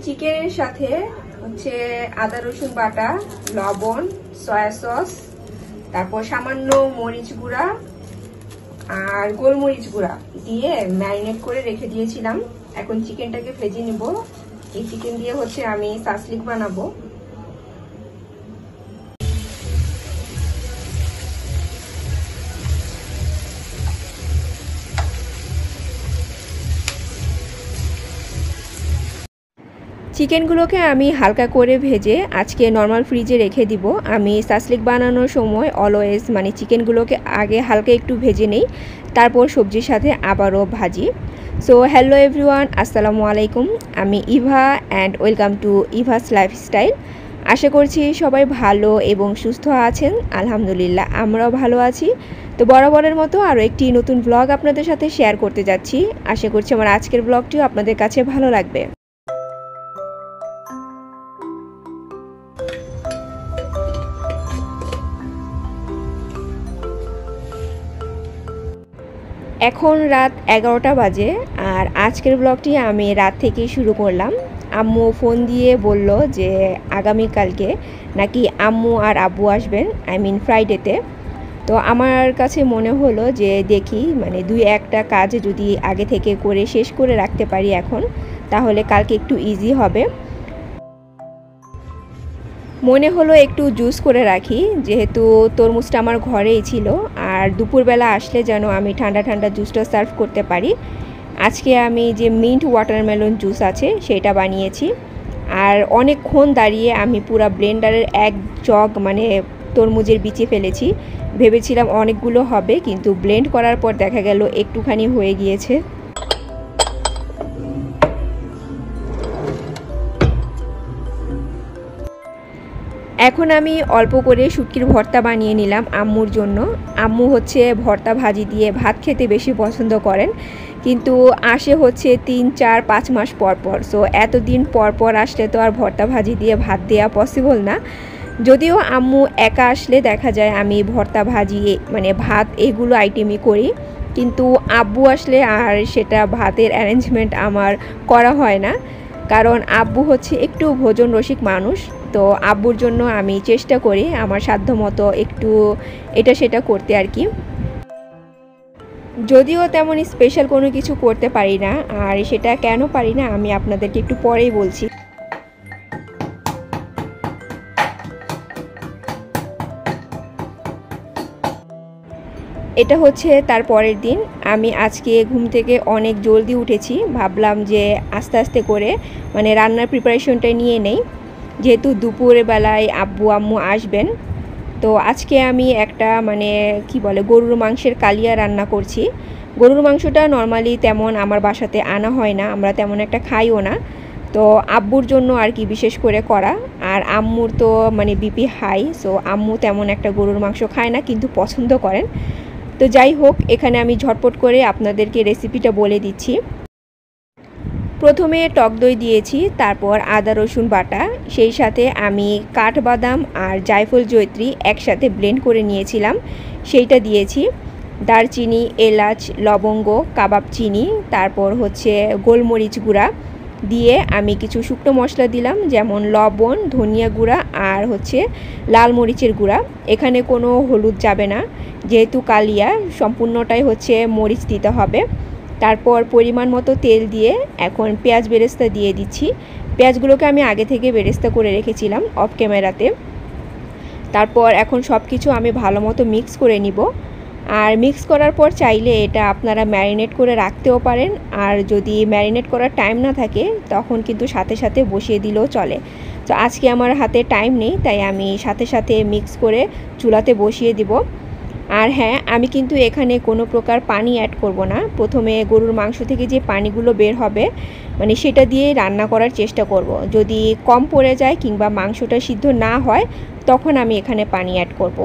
চিকেনের সাথে হচ্ছে আদা রসুন বাটা, লবণ, সয়া সস, তারপর সামান্য মরিচ গুঁড়া আর গোলমরিচ গুঁড়া দিয়ে ম্যারিনেট করে রেখে দিয়েছিলাম। এখন চিকেনটাকে ভেজে নিব। এই চিকেন দিয়ে হচ্ছে আমি সাসলিক বানাবো। চিকেনগুলোকে আমি হালকা করে ভেজে আজকে নর্মাল ফ্রিজে রেখে দিব। আমি সাসলিক বানানোর সময় অলওয়েজ মানে চিকেনগুলোকে আগে হালকা একটু ভেজে নেই, তারপর সবজির সাথে আবারও ভাজি। সো হ্যালো এভরিওয়ান, আসসালামু আলাইকুম। আমি Eva and welcome to Eva's lifestyle. আশা করছি সবাই ভালো এবং সুস্থ আছেন। আলহামদুলিল্লাহ আমরাও ভালো আছি। তো বরাবরের মতো আরও একটি নতুন ব্লগ আপনাদের সাথে শেয়ার করতে যাচ্ছি। আশা করছি আমার আজকের ব্লগটিও আপনাদের কাছে ভালো লাগবে। এখন রাত 11টা বাজে আর আজকের ব্লগটি আমি রাত থেকেই শুরু করলাম। আম্মু ফোন দিয়ে বলল যে আগামীকালকে নাকি আম্মু আর আব্বু আসবেন, আই মিন ফ্রাইডেতে। তো আমার কাছে মনে হলো যে দেখি মানে দুই একটা কাজ যদি আগে থেকে করে শেষ করে রাখতে পারি এখন, তাহলে কালকে একটু ইজি হবে। মনে হলো একটু জুস করে রাখি, যেহেতু তরমুজটা আমার ঘরেই ছিল আর দুপুরবেলা আসলে যেন আমি ঠান্ডা ঠান্ডা জুসটা সার্ভ করতে পারি। আজকে আমি যে মিন্ট ওয়াটারমেলন জুস আছে সেটা বানিয়েছি। আর অনেকক্ষণ দাঁড়িয়ে আমি পুরো ব্লেন্ডারের এক জগ মানে তরমুজের বিচি ফেলেছি। ভেবেছিলাম অনেকগুলো হবে, কিন্তু ব্লেন্ড করার পর দেখা গেল একটুখানি হয়ে গিয়েছে। এখন আমি অল্প করে শুটকির ভর্তা বানিয়ে নিলাম আম্মুর জন্য। আম্মু হচ্ছে ভর্তা ভাজি দিয়ে ভাত খেতে বেশি পছন্দ করেন, কিন্তু আসে হচ্ছে 3, 4, 5 মাস পর পর। সো এতদিন পর পর আসলে তো আর ভর্তা ভাজি দিয়ে ভাত দেওয়া পসিবল না। যদিও আম্মু একা আসলে দেখা যায় আমি ভর্তা ভাজি মানে ভাত এগুলো আইটেমই করি, কিন্তু আব্বু আসলে আর সেটা ভাতের অ্যারেঞ্জমেন্ট আমার করা হয় না, কারণ আব্বু হচ্ছে একটু ভোজন রসিক মানুষ। তো আব্বুর জন্য আমি চেষ্টা করি আমার সাধ্যমতো একটু এটা সেটা করতে আর কি। যদিও তেমন স্পেশাল কোনো কিছু করতে পারি না, আর সেটা কেন পারি না আমি আপনাদেরকে একটু পরেই বলছি। এটা হচ্ছে তার পরের দিন। আমি আজকে ঘুম থেকে অনেক জলদি উঠেছি, ভাবলাম যে আস্তে আস্তে করে মানে রান্নার প্রিপারেশনটা নিয়ে নেই, যেহেতু দুপুরের বেলায় আব্বু আম্মু আসবেন। তো আজকে আমি একটা মানে কি বলে গরুর মাংসের কালিয়া রান্না করছি। গরুর মাংসটা নর্মালি তেমন আমার বাসাতে আনা হয় না, আমরা তেমন একটা খাইও না। তো আব্বুর জন্য আর কি বিশেষ করে করা। আর আম্মুর তো মানে বিপি হাই, সো আম্মু তেমন একটা গরুর মাংস খায় না, কিন্তু পছন্দ করেন। তো যাই হোক, এখানে আমি ঝটপট করে আপনাদেরকে রেসিপিটা বলে দিচ্ছি। প্রথমে টক দই দিয়েছি, তারপর আদা রসুন বাটা, সেই সাথে আমি কাঠবাদাম আর জায়ফল জয়ত্রী একসাথে ব্লেন্ড করে নিয়েছিলাম, সেইটা দিয়েছি। দারচিনি, এলাচ, লবঙ্গ, কাবাব চিনি, তারপর হচ্ছে গোলমরিচ গুঁড়া দিয়ে আমি কিছু শুকনো মশলা দিলাম, যেমন লবণ, ধনিয়া গুঁড়া আর হচ্ছে লাল মরিচের গুঁড়া। এখানে কোনো হলুদ যাবে না, যেহেতু কালিয়া সম্পূর্ণটাই হচ্ছে মরিচ দিতে হবে। তারপর পরিমাণ মতো তেল দিয়ে এখন পেঁয়াজ বেরেস্তা দিয়ে দিচ্ছি। পেঁয়াজগুলোকে আমি আগে থেকে বেরেস্তা করে রেখেছিলাম অফ ক্যামেরাতে। তারপর এখন সব কিছু আমি ভালো মতো মিক্স করে নিব। আর মিক্স করার পর চাইলে এটা আপনারা ম্যারিনেট করে রাখতেও পারেন, আর যদি ম্যারিনেট করার টাইম না থাকে তখন কিন্তু সাথে সাথে বসিয়ে দিলেও চলে। তো আজকে আমার হাতে টাইম নেই, তাই আমি সাথে সাথে মিক্স করে চুলাতে বসিয়ে দিব। আর হ্যাঁ, আমি কিন্তু এখানে কোনো প্রকার পানি অ্যাড করব না। প্রথমে গরুর মাংস থেকে যে পানিগুলো বের হবে মানে সেটা দিয়ে রান্না করার চেষ্টা করব। যদি কম পড়ে যায় কিংবা মাংসটা সিদ্ধ না হয় তখন আমি এখানে পানি অ্যাড করব।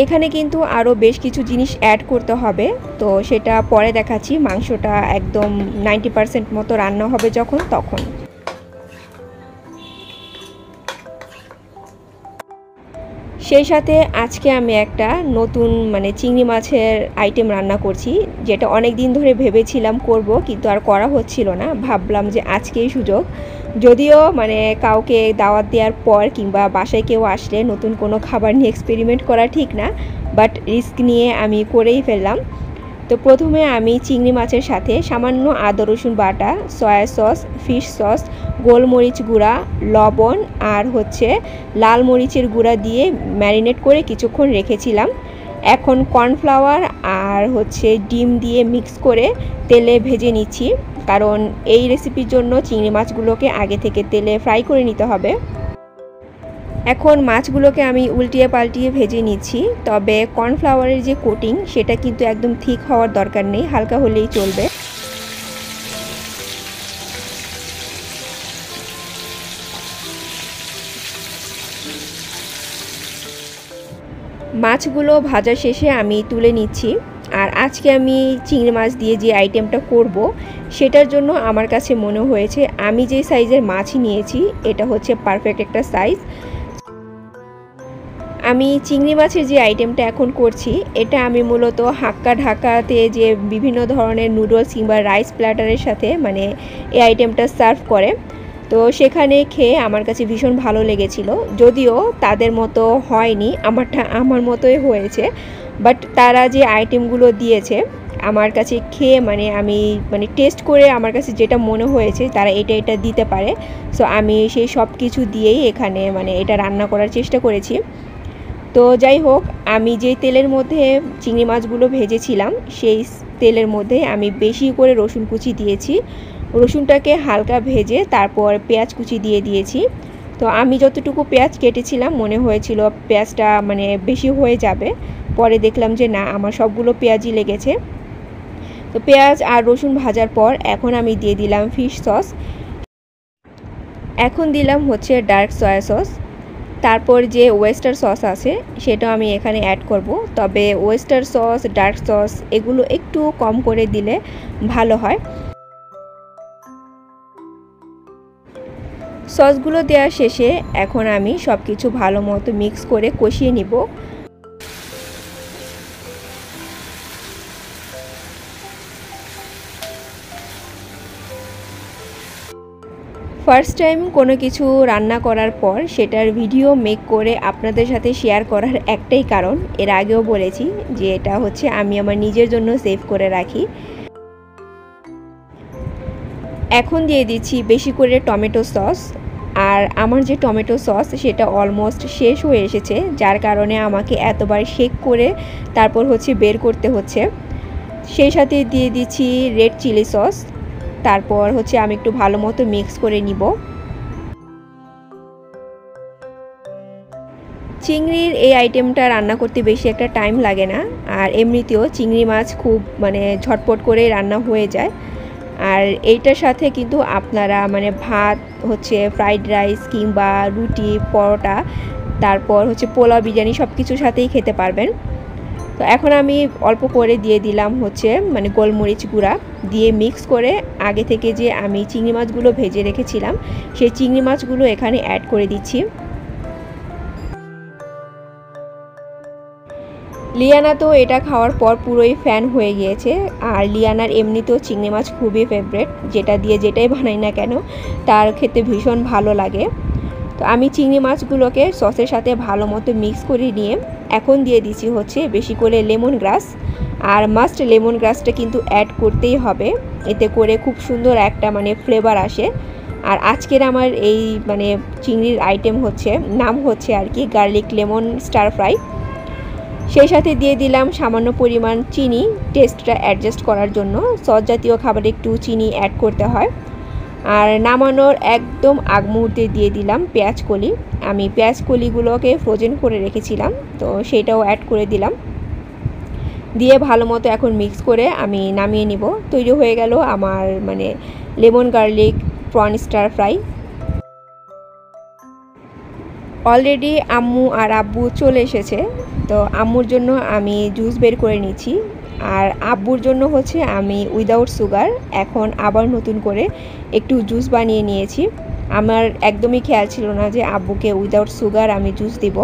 এখানে কিন্তু আরও বেশ কিছু জিনিস অ্যাড করতে হবে, তো সেটা পরে দেখাচ্ছি। মাংসটা একদম 90% মতো রান্না হবে যখন, তখন। সেই সাথে আজকে আমি একটা নতুন মানে চিংড়ি মাছের আইটেম রান্না করছি, যেটা অনেক দিন ধরে ভেবেছিলাম করব, কিন্তু আর করা হচ্ছিল না। ভাবলাম যে আজকেই সুযোগ। যদিও মানে কাউকে দাওয়াত দেওয়ার পর কিংবা বাসায় কেউ আসলে নতুন কোনো খাবার নিয়ে এক্সপেরিমেন্ট করা ঠিক না, বাট রিস্ক নিয়ে আমি করেই ফেললাম। তো প্রথমে আমি চিংড়ি মাছের সাথে সামান্য আদা রসুন বাটা, সয়া সস, ফিশ সস, গোলমরিচ গুঁড়া, লবণ আর হচ্ছে লাল মরিচের গুঁড়া দিয়ে ম্যারিনেট করে কিছুক্ষণ রেখেছিলাম। এখন কর্নফ্লাওয়ার আর হচ্ছে ডিম দিয়ে মিক্স করে তেলে ভেজে নিচ্ছি, কারণ এই রেসিপির জন্য চিংড়ি মাছগুলোকে আগে থেকে তেলে ফ্রাই করে নিতে হবে। এখন মাছগুলোকে আমি উল্টিয়ে পাল্টিয়ে ভেজে নিচ্ছি, তবে কর্নফ্লাওয়ারের যে কোটিং সেটা কিন্তু একদম ঠিক হওয়ার দরকার নেই, হালকা হলেই চলবে। মাছগুলো ভাজা শেষে আমি তুলে নিচ্ছি। আর আজকে আমি চিংড়ি মাছ দিয়ে যে আইটেমটা করব, সেটার জন্য আমার কাছে মনে হয়েছে আমি যে সাইজের মাছ নিয়েছি এটা হচ্ছে পারফেক্ট একটা সাইজ। আমি চিংড়ি মাছের যে আইটেমটা এখন করছি, এটা আমি মূলত হাক্কা ঢাকাতে যে বিভিন্ন ধরনের নুডলস কিংবা রাইস প্ল্যাটারের সাথে মানে এই আইটেমটা সার্ভ করে, তো সেখানে খেয়ে আমার কাছে ভীষণ ভালো লেগেছিল। যদিও তাদের মতো হয়নি, আমারটা আমার মতোই হয়েছে, বাট তারা যে আইটেমগুলো দিয়েছে আমার কাছে খেয়ে মানে আমি মানে টেস্ট করে আমার কাছে যেটা মনে হয়েছে তারা এটা দিতে পারে। সো আমি সেই সব কিছু দিয়েই এখানে মানে এটা রান্না করার চেষ্টা করেছি। তো যাই হোক, আমি যেই তেলের মধ্যে চিংড়ি মাছগুলো ভেজেছিলাম সেই তেলের মধ্যে আমি বেশি করে রসুন কুচি দিয়েছি। রসুনটাকে হালকা ভেজে তারপর পেঁয়াজ কুচি দিয়ে দিয়েছি। তো আমি যতটুকু পেঁয়াজ কেটেছিলাম মনে হয়েছিল পেঁয়াজটা মানে বেশি হয়ে যাবে, পরে দেখলাম যে না, আমার সবগুলো পেঁয়াজই লেগেছে। তো পেঁয়াজ আর রসুন ভাজার পর এখন আমি দিয়ে দিলাম ফিশ সস, এখন দিলাম হচ্ছে ডার্ক সয়া সস, তারপর যে ওয়েস্টার সস আছে সেটাও আমি এখানে অ্যাড করব। তবে ওয়েস্টার সস, ডার্ক সস এগুলো একটু কম করে দিলে ভালো হয়। সসগুলো দেওয়া শেষে এখন আমি সব কিছু ভালো মতো মিক্স করে কষিয়ে নিব। ফার্স্ট টাইম কোনো কিছু রান্না করার পর সেটার ভিডিও মেক করে আপনাদের সাথে শেয়ার করার একটাই কারণ, এর আগেও বলেছি যে এটা হচ্ছে আমি আমার নিজের জন্য সেভ করে রাখি। এখন দিয়ে দিচ্ছি বেশি করে টমেটো সস, আর আমার যে টমেটো সস সেটা অলমোস্ট শেষ হয়ে এসেছে, যার কারণে আমাকে এতবার শেক করে তারপর হচ্ছে বের করতে হচ্ছে। সেই সাথে দিয়ে দিচ্ছি রেড চিলি সস, তারপর হচ্ছে আমি একটু ভালো মতো মিক্স করে নিব। চিংড়ির এই আইটেমটা রান্না করতে বেশি একটা টাইম লাগে না, আর এমনিতেও চিংড়ি মাছ খুব মানে ঝটপট করে রান্না হয়ে যায়। আর এইটার সাথে কিন্তু আপনারা মানে ভাত হচ্ছে ফ্রাইড রাইস কিংবা রুটি, পরোটা, তারপর হচ্ছে পোলাও, বিরিয়ানি সব কিছুর সাথেই খেতে পারবেন। তো এখন আমি অল্প করে দিয়ে দিলাম হচ্ছে মানে গোলমরিচ গুঁড়া, দিয়ে মিক্স করে আগে থেকে যে আমি চিংড়ি মাছগুলো ভেজে রেখেছিলাম সেই চিংড়ি মাছগুলো এখানে অ্যাড করে দিচ্ছি। লিয়ানা তো এটা খাওয়ার পর পুরোই ফ্যান হয়ে গিয়েছে, আর লিয়ানার এমনিতেও চিংড়ি মাছ খুবই ফেভারেট, যেটা দিয়ে যেটাই বানাই না কেন তার খেতে ভীষণ ভালো লাগে। তো আমি চিংড়ি মাছগুলোকে সসের সাথে ভালো মতো মিক্স করে নিয়ে এখন দিয়ে দিচ্ছি হচ্ছে বেশি করে লেমন গ্রাস, আর মাস্ট লেমন গ্রাসটা কিন্তু অ্যাড করতেই হবে, এতে করে খুব সুন্দর একটা মানে ফ্লেভার আসে। আর আজকের আমার এই মানে চিংড়ির আইটেম হচ্ছে নাম হচ্ছে আর কি গার্লিক লেমন স্টার ফ্রাই। সেই সাথে দিয়ে দিলাম সামান্য পরিমাণ চিনি, টেস্টটা অ্যাডজাস্ট করার জন্য। সস জাতীয় খাবারে একটু চিনি অ্যাড করতে হয়। আর নামানোর একদম আগ মুহূর্তে দিয়ে দিলাম পেঁয়াজ কলি, আমি পেঁয়াজ কলিগুলোকে ফ্রোজেন করে রেখেছিলাম, তো সেটাও অ্যাড করে দিলাম। দিয়ে ভালো মতো এখন মিক্স করে আমি নামিয়ে নিব। তৈরি হয়ে গেল আমার মানে lemon garlic prawn stir fry. Already আম্মু আর আব্বু চলে এসেছে, তো আম্মুর জন্য আমি জুস বের করে নিচ্ছি, আর আব্বুর জন্য হচ্ছে আমি উইদাউট সুগার এখন আবার নতুন করে একটু জুস বানিয়ে নিয়েছি। আমার একদমই খেয়াল ছিল না যে আব্বুকে উইদাউট সুগার আমি জুস দিব।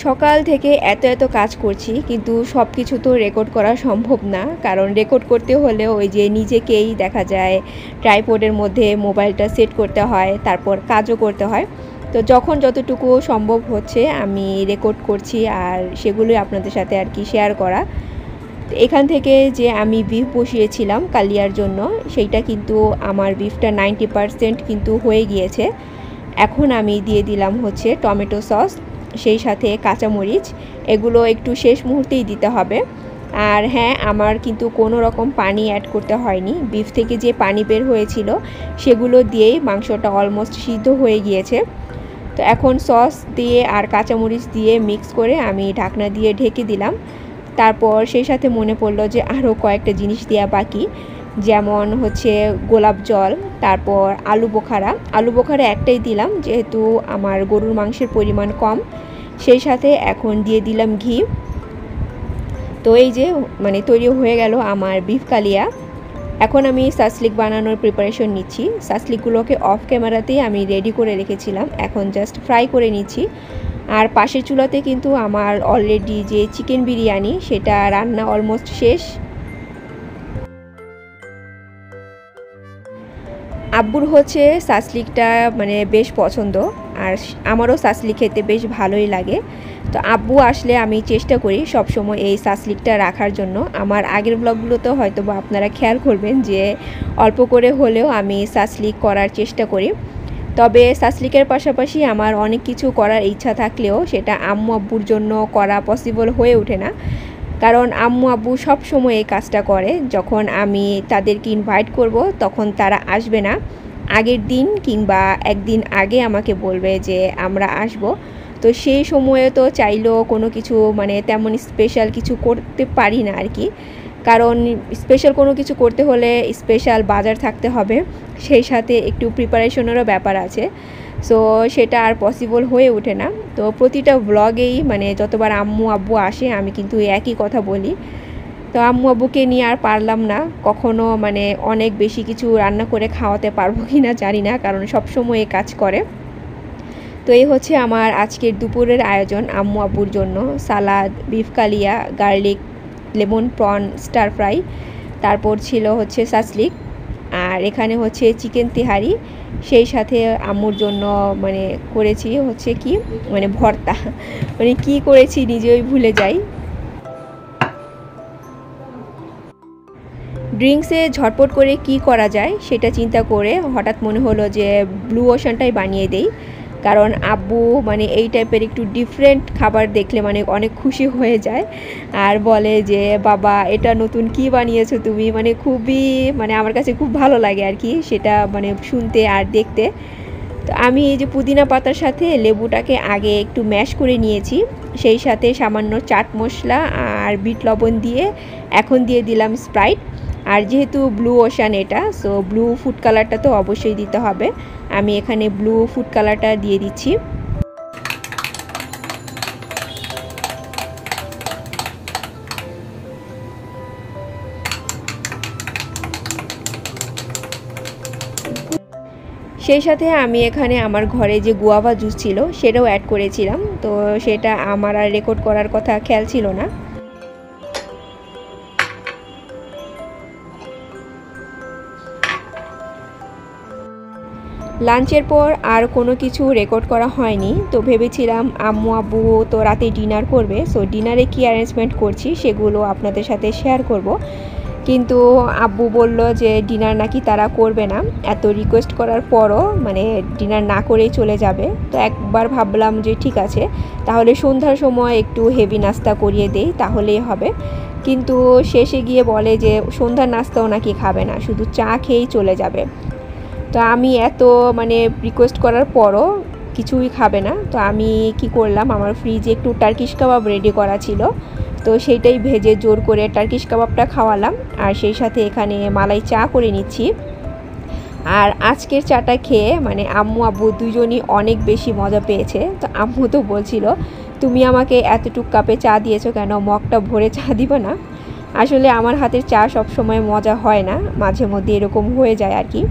সকাল থেকে এত কাজ করছি, কিন্তু সব কিছু তো রেকর্ড করা সম্ভব না, কারণ রেকর্ড করতে হলে ওই যে নিজেকেই দেখা যায় ট্রাইপডের মধ্যে মোবাইলটা সেট করতে হয়, তারপর কাজও করতে হয়। তো যখন যতটুকু সম্ভব হচ্ছে আমি রেকর্ড করছি, আর সেগুলোই আপনাদের সাথে আর কি শেয়ার করা। তো এখান থেকে যে আমি বিফ বসিয়েছিলাম কালিয়ার জন্য, সেইটা কিন্তু আমার বিফটা 90% কিন্তু হয়ে গিয়েছে। এখন আমি দিয়ে দিলাম হচ্ছে টমেটো সস, সেই সাথে কাঁচামরিচ, এগুলো একটু শেষ মুহূর্তেই দিতে হবে। আর হ্যাঁ, আমার কিন্তু কোনো রকম পানি অ্যাড করতে হয়নি, বিফ থেকে যে পানি বের হয়েছিল সেগুলো দিয়েই মাংসটা অলমোস্ট সিদ্ধ হয়ে গিয়েছে। তো এখন সস দিয়ে আর কাঁচামরিচ দিয়ে মিক্স করে আমি ঢাকনা দিয়ে ঢেকে দিলাম। তারপর সেই সাথে মনে পড়লো যে আরও কয়েকটা জিনিস দেওয়া বাকি, যেমন হচ্ছে গোলাপ জল, তারপর আলু বোখারা একটাই দিলাম যেহেতু আমার গরুর মাংসের পরিমাণ কম। সেই সাথে এখন দিয়ে দিলাম ঘি। তো এই যে মানে তৈরি হয়ে গেল আমার বিফ কালিয়া। এখন আমি সাসলিক বানানোর প্রিপারেশন নিচ্ছি। সাসলিকগুলোকে অফ ক্যামেরাতেই আমি রেডি করে রেখেছিলাম, এখন জাস্ট ফ্রাই করে নিচ্ছি। আর পাশের চুলাতে কিন্তু আমার অলরেডি যে চিকেন বিরিয়ানি সেটা রান্না অলমোস্ট শেষ। আব্বুর হচ্ছে সাসলিকটা মানে বেশ পছন্দ, আর আমারও সাসলিক খেতে বেশ ভালোই লাগে। তো আব্বু আসলে আমি চেষ্টা করি সবসময় এই সাসলিকটা রাখার জন্য। আমার আগের ব্লগগুলোতেও হয়তো বা আপনারা খেয়াল করবেন যে অল্প করে হলেও আমি সাসলিক করার চেষ্টা করি। তবে সাসলিকের পাশাপাশি আমার অনেক কিছু করার ইচ্ছা থাকলেও সেটা আম্মু আব্বুর জন্য করা পসিবল হয়ে ওঠে না, কারণ আম্মু আব্বু সব সময় এই কাজটা করে। যখন আমি তাদেরকে ইনভাইট করব তখন তারা আসবে না, আগের দিন কিংবা একদিন আগে আমাকে বলবে যে আমরা আসব। তো সেই সময়ে তো চাইলেও কোনো কিছু মানে তেমন স্পেশাল কিছু করতে পারি না আর কি, কারণ স্পেশাল কোনো কিছু করতে হলে স্পেশাল বাজার থাকতে হবে, সেই সাথে একটু প্রিপারেশনেরও ব্যাপার আছে। সো সেটা আর পসিবল হয়ে ওঠে না। তো প্রতিটা ব্লগেই মানে যতবার আম্মু আব্বু আসে আমি কিন্তু একই কথা বলি। তো আম্মু আব্বুকে নিয়ে আর পারলাম না কখনো, মানে অনেক বেশি কিছু রান্না করে খাওয়াতে পারবো কি না জানি না, কারণ সবসময় এই কাজ করে। তো এই হচ্ছে আমার আজকের দুপুরের আয়োজন আম্মু আব্বুর জন্য। সালাদ, বিফ কালিয়া, garlic lemon prawn stir fry, তারপর ছিল হচ্ছে সাসলিক, আর এখানে হচ্ছে চিকেন তিহারি, সেই সাথে আম্মুর জন্য মানে করেছি হচ্ছে কি মানে ভর্তা, মানে কি করেছি নিজেই ভুলে যাই। ড্রিঙ্কসে ঝটপট করে কি করা যায় সেটা চিন্তা করে হঠাৎ মনে হলো যে ব্লু ওশানটাই বানিয়ে দেই, কারণ আব্বু মানে এই টাইপের একটু ডিফারেন্ট খাবার দেখলে মানে অনেক খুশি হয়ে যায়, আর বলে যে বাবা এটা নতুন কি বানিয়েছো তুমি, মানে খুবই মানে আমার কাছে খুব ভালো লাগে আর কি সেটা মানে শুনতে আর দেখতে। তো আমি এই যে পুদিনা পাতার সাথে লেবুটাকে আগে একটু ম্যাশ করে নিয়েছি, সেই সাথে সামান্য চাট মশলা আর বিট লবণ দিয়ে এখন দিয়ে দিলাম স্প্রাইট। আর যেহেতু ব্লু ওশান এটা, সো ব্লু ফুড কালারটা তো অবশ্যই দিতে হবে, আমি এখানে ব্লু ফুড কালারটা দিয়ে দিচ্ছি। সেই সাথে আমি এখানে আমার ঘরে যে গুয়াভা জুস ছিল সেটাও অ্যাড করেছিলাম, তো সেটা আমার আর রেকর্ড করার কথা খেয়াল ছিল না। লাঞ্চের পর আর কোনো কিছু রেকর্ড করা হয়নি, তো ভেবেছিলাম আম্মু আব্বু তো রাতে ডিনার করবে, সো ডিনারে কি অ্যারেঞ্জমেন্ট করছি সেগুলো আপনাদের সাথে শেয়ার করব। কিন্তু আব্বু বলল যে ডিনার নাকি তারা করবে না, এত রিকোয়েস্ট করার পরও মানে ডিনার না করেই চলে যাবে। তো একবার ভাবলাম যে ঠিক আছে, তাহলে সন্ধ্যার সময় একটু হেভি নাস্তা করিয়ে দেই তাহলেই হবে। কিন্তু শেষে গিয়ে বলে যে সন্ধ্যার নাস্তাও নাকি খাবে না, শুধু চা খেয়েই চলে যাবে। তো আমি এত মানে রিকোয়েস্ট করার পরও কিছুই খাবে না, তো আমি কি করলাম, আমার ফ্রিজে একটু টার্কিশ কাবাব রেডি করা ছিল, তো সেইটাই ভেজে জোর করে টার্কিশ কাবাবটা খাওয়ালাম, আর সেই সাথে এখানে মালাই চা করে নিচ্ছি। আর আজকের চাটা খেয়ে মানে আম্মু আব্বু দুজনই অনেক বেশি মজা পেয়েছে। তো আম্মু তো বলছিল তুমি আমাকে এতটুক কাপে চা দিয়েছো কেন, মগটা ভরে চা দিবে না। আসলে আমার হাতের চা সবসময় মজা হয় না, মাঝে মধ্যে এরকম হয়ে যায় আর কি।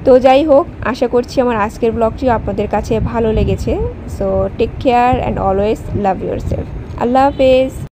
তো যাই হোক, আশা করছি আমার আজকের ব্লগটিও আপনাদের কাছে ভালো লেগেছে। So take care and always love yourself. আল্লাহ হাফেজ।